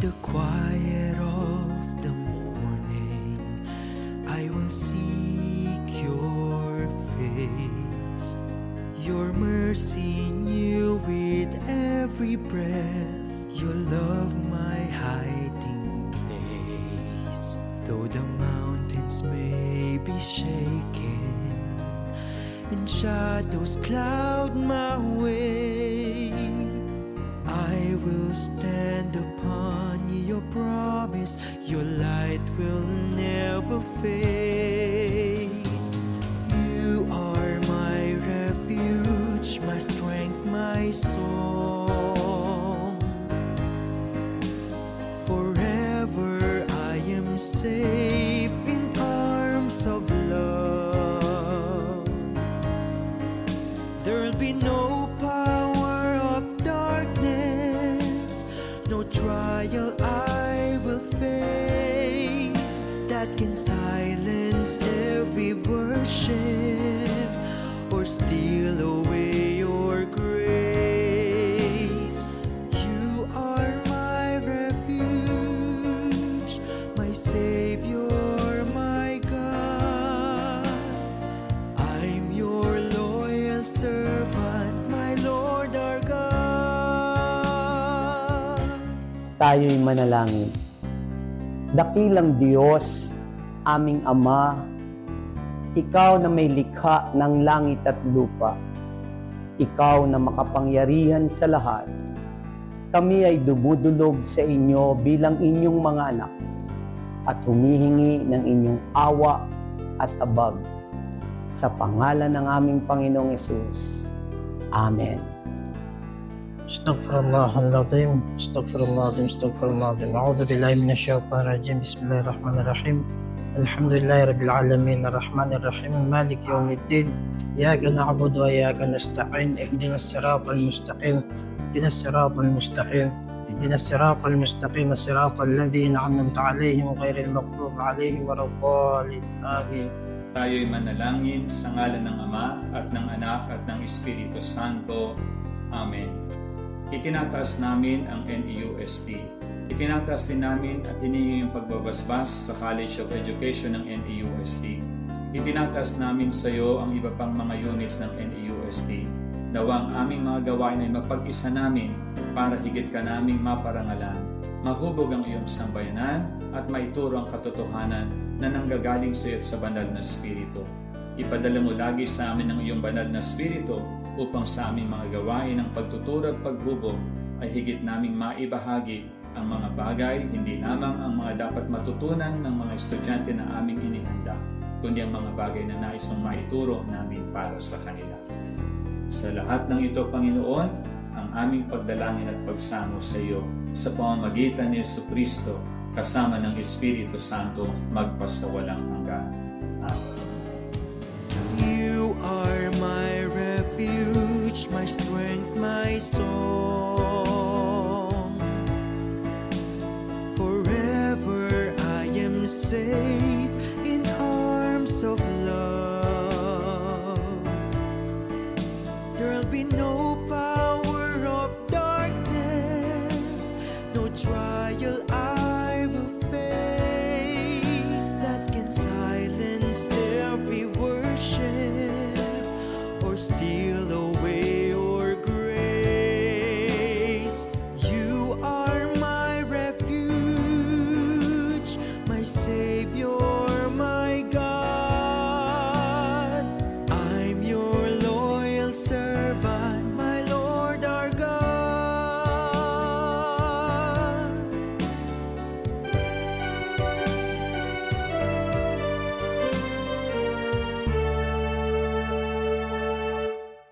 the quiet of the morning, I will seek your face. Your mercy new with every breath, your love my hiding place. Though the mountains may be shaken and shadows cloud my way, I will stand upon your promise, your light will never fade. You are my refuge, my strength, my song. Forever I am safe in arms of love. There'll be no power of darkness, no trial I will face that can silence every worship or steal away your grace. You are my refuge, my Savior, my God. I'm your loyal servant, my Lord our God. Tayo'y manalangin. Dakilang Diyos, aming Ama, Ikaw na may likha ng langit at lupa, Ikaw na makapangyarihan sa lahat, kami ay dumudulog sa inyo bilang inyong mga anak at humihingi ng inyong awa at habag sa pangalan ng aming Panginoong Hesus. Amen. Astaghfirullahaladzim, astaghfirullahaladzim, astaghfirullahaladzim. A'udhu billahi minasyaitanir rajim. Bismillahirrahmanirrahim. Alhamdulillahi rabbil alamin, arrahmanir rahim, maliki yaumiddin. Iyyaka na'budu wa iyyaka nasta'in. Ihdinas siratal mustaqim. Ihdinas siratal mustaqim. Ihdinas siratal mustaqim, siratal ladzina an'amta 'alaihim ghairil maghdubi 'alaihim waladdallin. Amin. Tayo'y manalangin sa ngalan ng Ama at ng Anak at ng Espiritu Santo. Amen. Itinataas namin ang NEUST. Itinataas din namin at hinihingi ang pagbabasbas sa College of Education ng NEUST. Itinataas namin sa iyo ang iba pang mga units ng NEUST. Nawa ang aming mga gawain ay mapag-isa namin para higit ka naming maparangalan. Mahubog ang iyong sambayanan at maituro ang katotohanan na nanggagaling sa iyo at sa banal na Espiritu. Ipadala mo lagi sa amin ang iyong banal na Espiritu upang sa aming mga gawain ng pagtuturo at paghubog ay higit naming maibahagi ang mga bagay, hindi lamang ang mga dapat matutunan ng mga estudyante na aming inihanda, kundi ang mga bagay na nais mong maituro namin para sa kanila. Sa lahat ng ito, Panginoon, ang aming pagdalangin at pagsamo sa iyo sa pamamagitan ni Jesucristo kasama ng Espiritu Santo magpasawalang hanggan. Amen. You are my refuge, my strength, my song. Forever I am safe in arms of love. There'll be no power of darkness, no trial I will face that can silence every worship or steal away your grace. You are my refuge, my Savior,